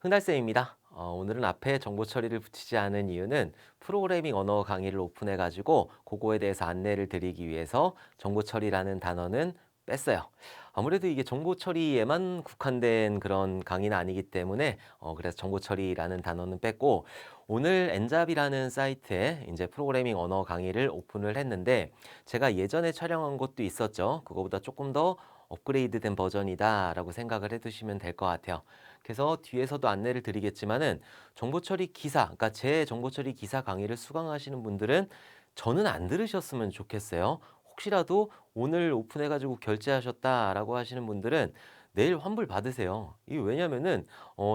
흥달쌤입니다. 오늘은 앞에 정보 처리를 붙이지 않은 이유는 프로그래밍 언어 강의를 오픈해가지고 그거에 대해서 안내를 드리기 위해서 정보 처리라는 단어는 뺐어요. 아무래도 이게 정보 처리에만 국한된 그런 강의는 아니기 때문에 그래서 정보 처리라는 단어는 뺐고 오늘 엔잡이라는 사이트에 이제 프로그래밍 언어 강의를 오픈을 했는데 제가 예전에 촬영한 것도 있었죠. 그거보다 조금 더 업그레이드된 버전이다라고 생각을 해두시면 될 것 같아요. 그래서 뒤에서도 안내를 드리겠지만은 정보 처리 기사, 그러니까 제 정보 처리 기사 강의를 수강하시는 분들은 저는 안 들으셨으면 좋겠어요. 혹시라도 오늘 오픈해가지고 결제하셨다라고 하시는 분들은 내일 환불 받으세요. 이게 왜냐면은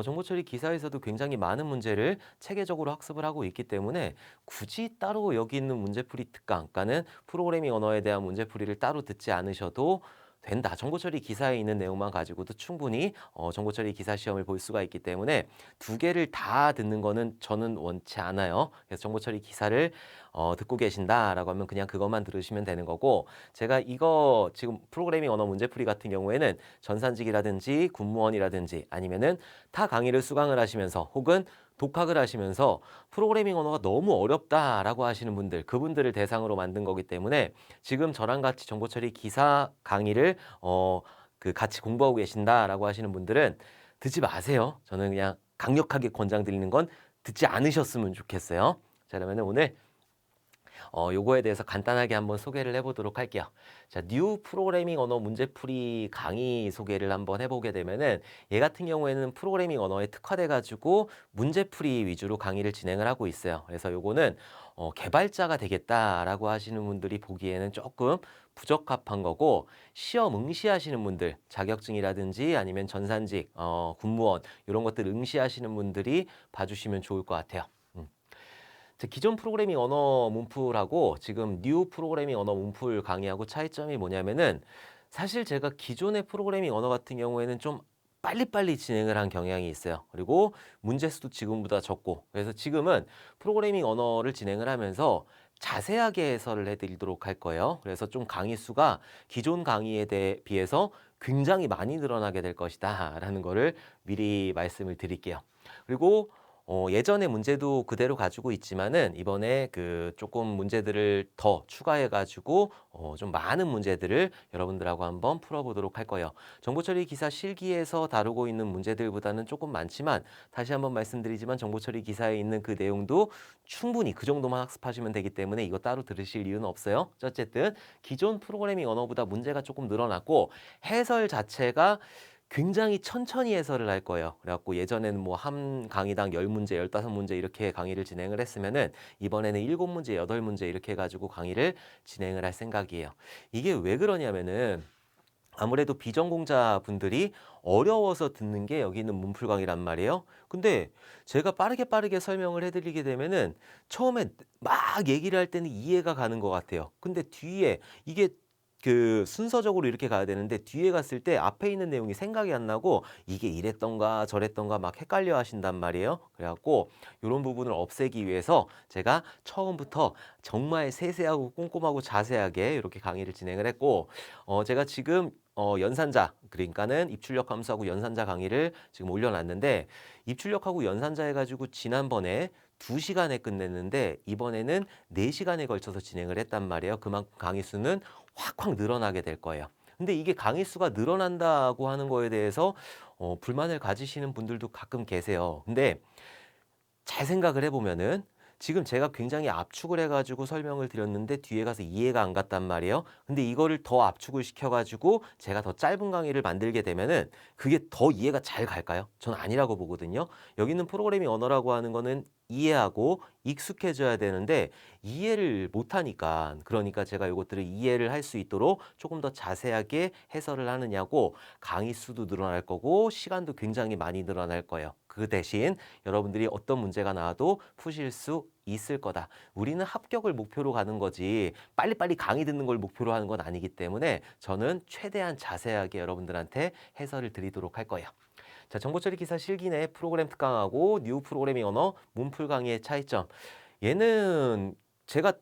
정보 처리 기사에서도 굉장히 많은 문제를 체계적으로 학습을 하고 있기 때문에 굳이 따로 여기 있는 문제풀이 특강, 그러니까는 프로그래밍 언어에 대한 문제풀이를 따로 듣지 않으셔도 된다. 정보 처리 기사에 있는 내용만 가지고도 충분히 정보 처리 기사 시험을 볼 수가 있기 때문에 두 개를 다 듣는 거는 저는 원치 않아요. 그래서 정보 처리 기사를 듣고 계신다라고 하면 그냥 그것만 들으시면 되는 거고 제가 이거 지금 프로그래밍 언어 문제풀이 같은 경우에는 전산직이라든지 군무원이라든지 아니면은 타 강의를 수강을 하시면서 혹은 독학을 하시면서 프로그래밍 언어가 너무 어렵다라고 하시는 분들, 그분들을 대상으로 만든 거기 때문에 지금 저랑 같이 정보 처리 기사 강의를 같이 공부하고 계신다라고 하시는 분들은 듣지 마세요. 저는 그냥 강력하게 권장드리는 건 듣지 않으셨으면 좋겠어요. 자, 그러면 오늘 요거에 대해서 간단하게 한번 소개를 해보도록 할게요. 자, 뉴 프로그래밍 언어 문제풀이 강의 소개를 한번 해보게 되면은 얘 같은 경우에는 프로그래밍 언어에 특화돼가지고 문제풀이 위주로 강의를 진행을 하고 있어요. 그래서 요거는 개발자가 되겠다라고 하시는 분들이 보기에는 조금 부적합한 거고 시험 응시하시는 분들 자격증이라든지 아니면 전산직, 군무원 이런 것들 응시하시는 분들이 봐주시면 좋을 것 같아요. 기존 프로그래밍 언어 문풀하고 지금 뉴 프로그래밍 언어 문풀 강의하고 차이점이 뭐냐면은 사실 제가 기존의 프로그래밍 언어 같은 경우에는 좀 빨리빨리 진행을 한 경향이 있어요. 그리고 문제 수도 지금보다 적고 그래서 지금은 프로그래밍 언어를 진행을 하면서 자세하게 해설을 해드리도록 할 거예요. 그래서 좀 강의 수가 기존 강의에 비해서 굉장히 많이 늘어나게 될 것이다 라는 거를 미리 말씀을 드릴게요. 그리고 예전의 문제도 그대로 가지고 있지만은 이번에 그 조금 문제들을 더 추가해 가지고 좀 많은 문제들을 여러분들하고 한번 풀어보도록 할 거예요. 정보처리 기사 실기에서 다루고 있는 문제들보다는 조금 많지만 다시 한번 말씀드리지만 정보처리 기사에 있는 그 내용도 충분히 그 정도만 학습하시면 되기 때문에 이거 따로 들으실 이유는 없어요. 어쨌든 기존 프로그래밍 언어보다 문제가 조금 늘어났고 해설 자체가 굉장히 천천히 해설을 할 거예요. 그래갖고 예전에는 뭐 한 강의당 10문제, 15문제 이렇게 강의를 진행을 했으면은 이번에는 7문제, 8문제 이렇게 해가지고 강의를 진행을 할 생각이에요. 이게 왜 그러냐면은 아무래도 비전공자 분들이 어려워서 듣는 게 여기 있는 문풀 강의란 말이에요. 근데 제가 빠르게 설명을 해드리게 되면은 처음에 막 얘기를 할 때는 이해가 가는 것 같아요. 근데 뒤에 이게 그 순서적으로 이렇게 가야 되는데 뒤에 갔을 때 앞에 있는 내용이 생각이 안 나고 이게 이랬던가 저랬던가 막 헷갈려 하신단 말이에요. 그래갖고 이런 부분을 없애기 위해서 제가 처음부터 정말 세세하고 꼼꼼하고 자세하게 이렇게 강의를 진행을 했고 제가 지금 연산자 그러니까는 입출력 함수하고 연산자 강의를 지금 올려놨는데 입출력하고 연산자 해가지고 지난번에 2시간에 끝냈는데 이번에는 4시간에 걸쳐서 진행을 했단 말이에요. 그만큼 강의 수는 확 늘어나게 될 거예요. 근데 이게 강의 수가 늘어난다고 하는 거에 대해서 불만을 가지시는 분들도 가끔 계세요. 근데 잘 생각을 해보면은 지금 제가 굉장히 압축을 해가지고 설명을 드렸는데 뒤에 가서 이해가 안 갔단 말이에요. 근데 이거를 더 압축을 시켜가지고 제가 더 짧은 강의를 만들게 되면은 그게 더 이해가 잘 갈까요? 저는 아니라고 보거든요. 여기는 프로그래밍 언어라고 하는 거는 이해하고 익숙해져야 되는데 이해를 못하니까 그러니까 제가 이것들을 이해를 할 수 있도록 조금 더 자세하게 해설을 하느냐고 강의 수도 늘어날 거고 시간도 굉장히 많이 늘어날 거예요. 그 대신 여러분들이 어떤 문제가 나와도 푸실 수 있을 거다. 우리는 합격을 목표로 가는 거지 빨리빨리 강의 듣는 걸 목표로 하는 건 아니기 때문에 저는 최대한 자세하게 여러분들한테 해설을 드리도록 할 거예요. 자, 정보처리 기사 실기 내 프로그램 특강하고 뉴 프로그래밍 언어 문풀 강의의 차이점. 얘는 제가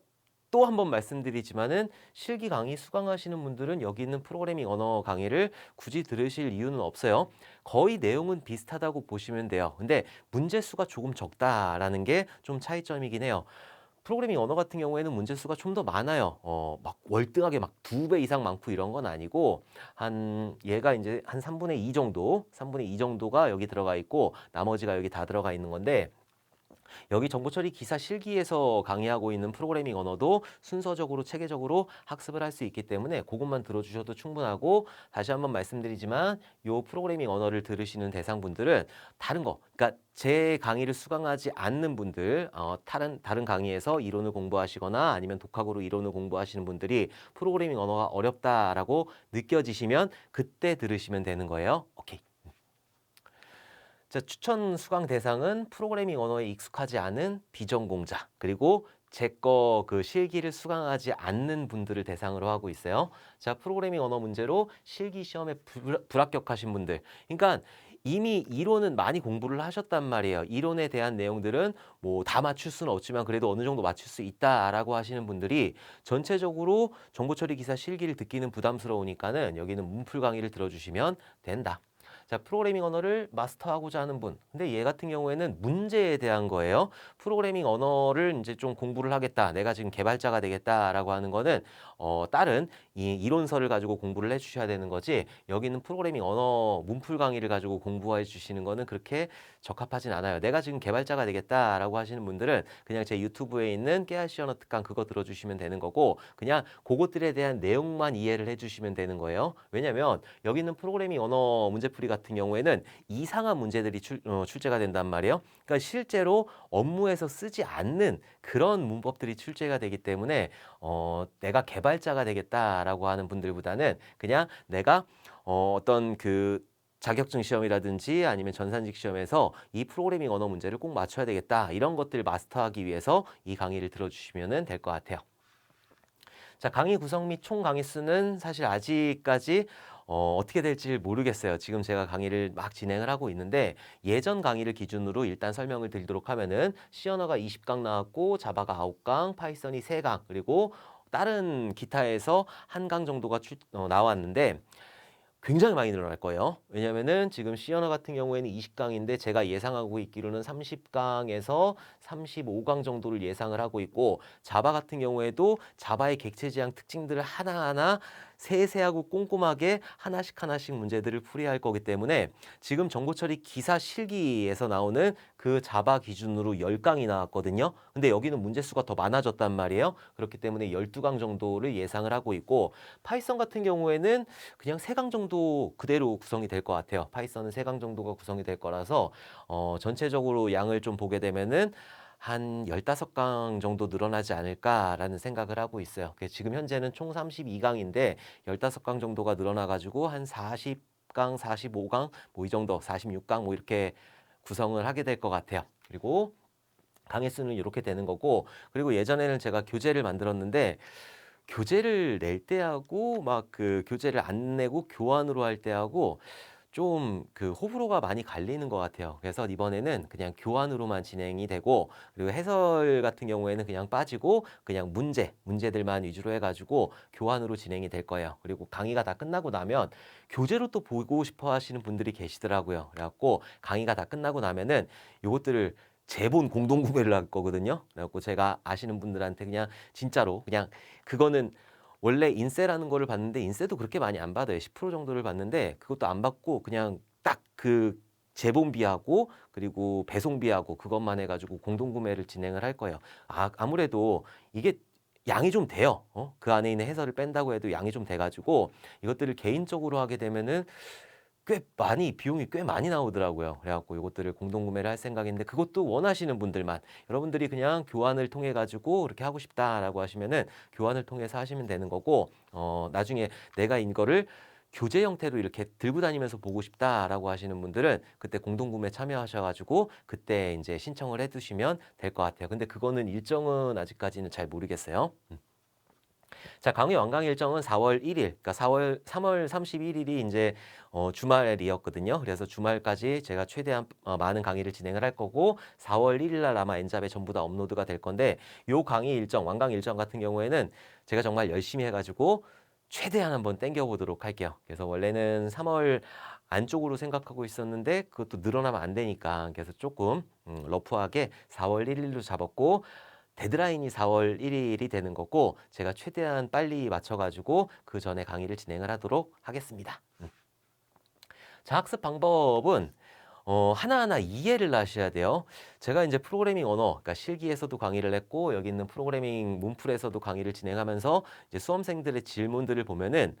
또 한 번 말씀드리지만은 실기 강의 수강하시는 분들은 여기 있는 프로그래밍 언어 강의를 굳이 들으실 이유는 없어요. 거의 내용은 비슷하다고 보시면 돼요. 근데 문제 수가 조금 적다라는 게 좀 차이점이긴 해요. 프로그래밍 언어 같은 경우에는 문제 수가 좀 더 많아요. 막 월등하게 막 2배 이상 많고 이런 건 아니고 한 얘가 이제 한 3분의 2 정도, 3분의 2 정도가 여기 들어가 있고 나머지가 여기 다 들어가 있는 건데 여기 정보처리 기사 실기에서 강의하고 있는 프로그래밍 언어도 순서적으로 체계적으로 학습을 할 수 있기 때문에 그것만 들어주셔도 충분하고 다시 한번 말씀드리지만 요 프로그래밍 언어를 들으시는 대상분들은 다른 거, 그러니까 제 강의를 수강하지 않는 분들, 다른 강의에서 이론을 공부하시거나 아니면 독학으로 이론을 공부하시는 분들이 프로그래밍 언어가 어렵다라고 느껴지시면 그때 들으시면 되는 거예요. 오케이. 자, 추천 수강 대상은 프로그래밍 언어에 익숙하지 않은 비전공자, 그리고 제 거 그 실기를 수강하지 않는 분들을 대상으로 하고 있어요. 자, 프로그래밍 언어 문제로 실기 시험에 불합격하신 분들. 그러니까 이미 이론은 많이 공부를 하셨단 말이에요. 이론에 대한 내용들은 뭐 다 맞출 수는 없지만 그래도 어느 정도 맞출 수 있다라고 하시는 분들이 전체적으로 정보처리 기사 실기를 듣기는 부담스러우니까는 여기는 문풀 강의를 들어주시면 된다. 자, 프로그래밍 언어를 마스터하고자 하는 분. 근데 얘 같은 경우에는 문제에 대한 거예요. 프로그래밍 언어를 이제 좀 공부를 하겠다. 내가 지금 개발자가 되겠다라고 하는 거는 다른 이 이론서를 가지고 공부를 해 주셔야 되는 거지. 여기는 프로그래밍 언어 문풀 강의를 가지고 공부해 주시는 거는 그렇게 적합하진 않아요. 내가 지금 개발자가 되겠다라고 하시는 분들은 그냥 제 유튜브에 있는 깨알씨 언어 특강 그거 들어주시면 되는 거고 그냥 그것들에 대한 내용만 이해를 해주시면 되는 거예요. 왜냐면 여기 있는 프로그래밍 언어 문제풀이 같은 경우에는 이상한 문제들이 출제가 된단 말이에요. 그러니까 실제로 업무에서 쓰지 않는 그런 문법들이 출제가 되기 때문에 내가 개발자가 되겠다라고 하는 분들보다는 그냥 내가 어떤 그 자격증 시험이라든지 아니면 전산직 시험에서 이 프로그래밍 언어 문제를 꼭 맞춰야 되겠다. 이런 것들 마스터하기 위해서 이 강의를 들어주시면 될 것 같아요. 자, 강의 구성 및 총 강의 수는 사실 아직까지 어떻게 될지 모르겠어요. 지금 제가 강의를 막 진행을 하고 있는데 예전 강의를 기준으로 일단 설명을 드리도록 하면은 C 언어가 20강 나왔고 자바가 9강, 파이썬이 3강, 그리고 다른 기타에서 1강 정도가 나왔는데 굉장히 많이 늘어날 거예요. 왜냐면은 지금 C 언어 같은 경우에는 20강인데 제가 예상하고 있기로는 30강에서 35강 정도를 예상을 하고 있고 자바 같은 경우에도 자바의 객체 지향 특징들을 하나하나 세세하고 꼼꼼하게 하나씩 하나씩 문제들을 풀이할 거기 때문에 지금 정보처리 기사 실기에서 나오는 그 자바 기준으로 10강이 나왔거든요. 근데 여기는 문제 수가 더 많아졌단 말이에요. 그렇기 때문에 12강 정도를 예상을 하고 있고 파이썬 같은 경우에는 그냥 3강 정도 그대로 구성이 될 것 같아요. 파이썬은 3강 정도가 구성이 될 거라서 전체적으로 양을 좀 보게 되면은 한 15강 정도 늘어나지 않을까라는 생각을 하고 있어요. 지금 현재는 총 32강인데 15강 정도가 늘어나가지고 한 40강, 45강 뭐 이 정도, 46강 뭐 이렇게 구성을 하게 될 것 같아요. 그리고 강의 수는 이렇게 되는 거고 그리고 예전에는 제가 교재를 만들었는데 교재를 낼 때하고 막 그 교재를 안 내고 교환으로 할 때하고 좀 그 호불호가 많이 갈리는 것 같아요. 그래서 이번에는 그냥 교환으로만 진행이 되고 그리고 해설 같은 경우에는 그냥 빠지고 그냥 문제들만 위주로 해가지고 교환으로 진행이 될 거예요. 그리고 강의가 다 끝나고 나면 교재로 또 보고 싶어 하시는 분들이 계시더라고요. 그래갖고 강의가 다 끝나고 나면은 요것들을 제본 공동 구매를 할 거거든요. 그래갖고 제가 아시는 분들한테 그냥 진짜로 그냥 그거는 원래 인세라는 거를 받는데 인세도 그렇게 많이 안 받아요. 10% 정도를 받는데 그것도 안 받고 그냥 딱 그 재본비하고 그리고 배송비하고 그것만 해가지고 공동구매를 진행을 할 거예요. 아무래도 이게 양이 좀 돼요. 그 안에 있는 해설을 뺀다고 해도 양이 좀 돼가지고 이것들을 개인적으로 하게 되면은 꽤 많이 비용이 꽤 많이 나오더라고요. 그래갖고 이것들을 공동구매를 할 생각인데 그것도 원하시는 분들만 여러분들이 그냥 교환을 통해 가지고 이렇게 하고 싶다라고 하시면은 교환을 통해서 하시면 되는 거고 나중에 내가 이거를 교재 형태로 이렇게 들고 다니면서 보고 싶다라고 하시는 분들은 그때 공동구매 참여하셔가지고 그때 이제 신청을 해두시면 될 것 같아요. 근데 그거는 일정은 아직까지는 잘 모르겠어요. 자, 강의 완강 일정은 4월 1일, 그러니까 3월 31일이 이제 주말이었거든요. 그래서 주말까지 제가 최대한 많은 강의를 진행을 할 거고 4월 1일 날 아마 엔잡에 전부 다 업로드가 될 건데 요 강의 일정, 완강 일정 같은 경우에는 제가 정말 열심히 해가지고 최대한 한번 땡겨보도록 할게요. 그래서 원래는 3월 안쪽으로 생각하고 있었는데 그것도 늘어나면 안 되니까 그래서 조금 러프하게 4월 1일로 잡았고 데드라인이 4월 1일이 되는 거고 제가 최대한 빨리 맞춰가지고 그 전에 강의를 진행을 하도록 하겠습니다. 자, 학습 방법은 하나하나 이해를 하셔야 돼요. 제가 이제 프로그래밍 언어, 그러니까 실기에서도 강의를 했고 여기 있는 프로그래밍 문풀에서도 강의를 진행하면서 이제 수험생들의 질문들을 보면은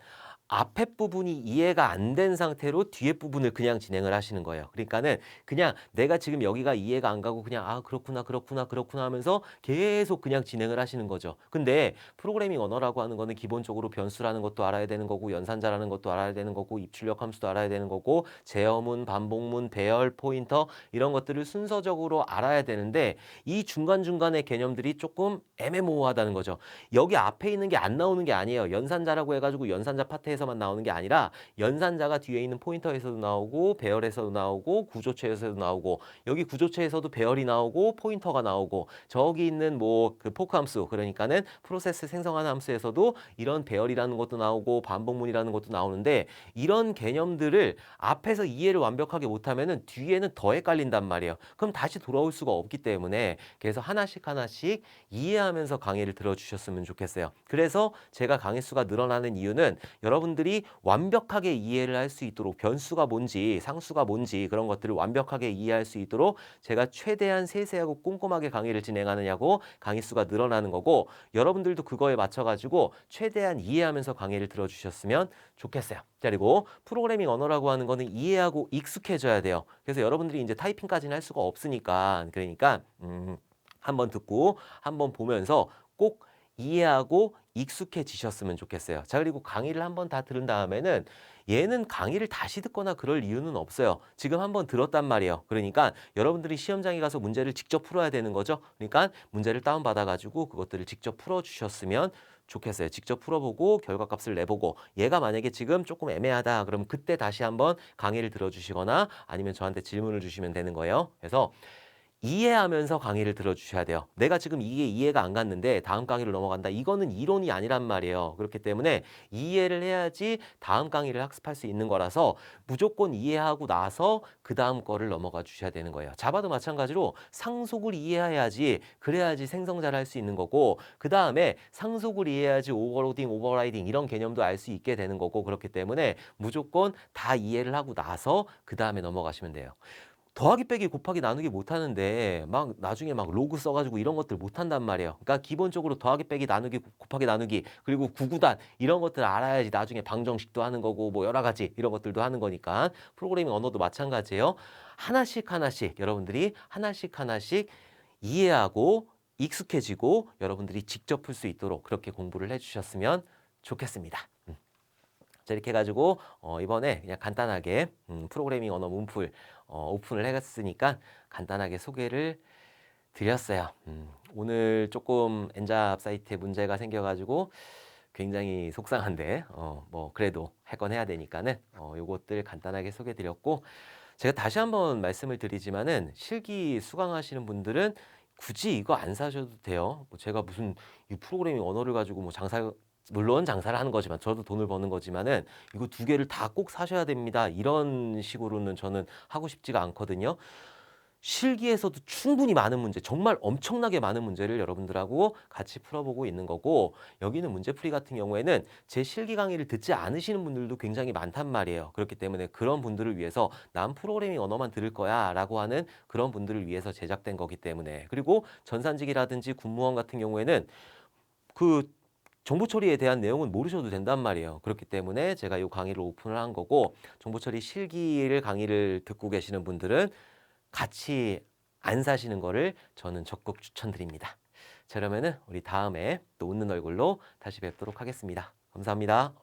앞에 부분이 이해가 안 된 상태로 뒤에 부분을 그냥 진행을 하시는 거예요. 그러니까는 그냥 내가 지금 여기가 이해가 안 가고 그냥 아 그렇구나 그렇구나 그렇구나 하면서 계속 그냥 진행을 하시는 거죠. 근데 프로그래밍 언어라고 하는 거는 기본적으로 변수라는 것도 알아야 되는 거고 연산자라는 것도 알아야 되는 거고 입출력 함수도 알아야 되는 거고 제어문, 반복문, 배열, 포인터 이런 것들을 순서적으로 알아야 되는데 이 중간중간의 개념들이 조금 애매모호하다는 거죠. 여기 앞에 있는 게 안 나오는 게 아니에요. 연산자라고 해가지고 연산자 파트에서만 나오는 게 아니라 연산자가 뒤에 있는 포인터에서도 나오고 배열에서도 나오고 구조체에서도 나오고 여기 구조체에서도 배열이 나오고 포인터가 나오고 저기 있는 뭐 그 포크 함수 그러니까는 프로세스 생성하는 함수에서도 이런 배열이라는 것도 나오고 반복문이라는 것도 나오는데 이런 개념들을 앞에서 이해를 완벽하게 못하면은 뒤에는 더 헷갈린단 말이에요. 그럼 다시 돌아올 수가 없기 때문에 그래서 하나씩 하나씩 이해하면서 강의를 들어주셨으면 좋겠어요. 그래서 제가 강의 수가 늘어나는 이유는 여러분들이 완벽하게 이해를 할 수 있도록 변수가 뭔지 상수가 뭔지 그런 것들을 완벽하게 이해할 수 있도록 제가 최대한 세세하고 꼼꼼하게 강의를 진행하느냐고 강의 수가 늘어나는 거고 여러분들도 그거에 맞춰가지고 최대한 이해하면서 강의를 들어주셨으면 좋겠어요. 그리고 프로그래밍 언어라고 하는 거는 이해하고 익숙해져야 돼요. 그래서 여러분들이 이제 타이핑까지는 할 수가 없으니까 그러니까 한번 듣고 한번 보면서 꼭 이해하고 익숙해지셨으면 좋겠어요. 자, 그리고 강의를 한번 다 들은 다음에는 얘는 강의를 다시 듣거나 그럴 이유는 없어요. 지금 한번 들었단 말이에요. 그러니까 여러분들이 시험장에 가서 문제를 직접 풀어야 되는 거죠. 그러니까 문제를 다운받아가지고 그것들을 직접 풀어주셨으면 좋겠어요. 직접 풀어보고 결과값을 내보고 얘가 만약에 지금 조금 애매하다 그러면 그때 다시 한번 강의를 들어주시거나 아니면 저한테 질문을 주시면 되는 거예요. 그래서 이해하면서 강의를 들어주셔야 돼요. 내가 지금 이게 이해가 안 갔는데 다음 강의로 넘어간다. 이거는 이론이 아니란 말이에요. 그렇기 때문에 이해를 해야지 다음 강의를 학습할 수 있는 거라서 무조건 이해하고 나서 그 다음 거를 넘어가 주셔야 되는 거예요. 자바도 마찬가지로 상속을 이해해야지 그래야지 생성자를 할 수 있는 거고 그 다음에 상속을 이해해야지 오버로딩, 오버라이딩 이런 개념도 알 수 있게 되는 거고 그렇기 때문에 무조건 다 이해를 하고 나서 그 다음에 넘어가시면 돼요. 더하기 빼기 곱하기 나누기 못하는데 막 나중에 막 로그 써가지고 이런 것들 못한단 말이에요. 그러니까 기본적으로 더하기 빼기 나누기 곱하기 나누기 그리고 구구단 이런 것들 알아야지 나중에 방정식도 하는 거고 뭐 여러 가지 이런 것들도 하는 거니까 프로그래밍 언어도 마찬가지예요. 하나씩 하나씩 여러분들이 하나씩 하나씩 이해하고 익숙해지고 여러분들이 직접 풀 수 있도록 그렇게 공부를 해주셨으면 좋겠습니다. 자, 이렇게 해가지고 이번에 그냥 간단하게 프로그래밍 언어 문풀 오픈을 해갔으니까 간단하게 소개를 드렸어요. 오늘 조금 엔잡 사이트에 문제가 생겨가지고 굉장히 속상한데 뭐 그래도 할 건 해야 되니까는 요것들 간단하게 소개드렸고 제가 다시 한번 말씀을 드리지만은 실기 수강하시는 분들은 굳이 이거 안 사셔도 돼요. 뭐 제가 무슨 이 프로그래밍 언어를 가지고 뭐 장사 물론 장사를 하는 거지만 저도 돈을 버는 거지만은 이거 두 개를 다 꼭 사셔야 됩니다. 이런 식으로는 저는 하고 싶지가 않거든요. 실기에서도 충분히 많은 문제, 정말 엄청나게 많은 문제를 여러분들하고 같이 풀어보고 있는 거고 여기는 문제풀이 같은 경우에는 제 실기 강의를 듣지 않으시는 분들도 굉장히 많단 말이에요. 그렇기 때문에 그런 분들을 위해서 난 프로그래밍 언어만 들을 거야 라고 하는 그런 분들을 위해서 제작된 거기 때문에 그리고 전산직이라든지 군무원 같은 경우에는 그 정보 처리에 대한 내용은 모르셔도 된단 말이에요. 그렇기 때문에 제가 이 강의를 오픈을 한 거고 정보 처리 실기를 강의를 듣고 계시는 분들은 같이 안 사시는 거를 저는 적극 추천드립니다. 자, 그러면은 우리 다음에 또 웃는 얼굴로 다시 뵙도록 하겠습니다. 감사합니다.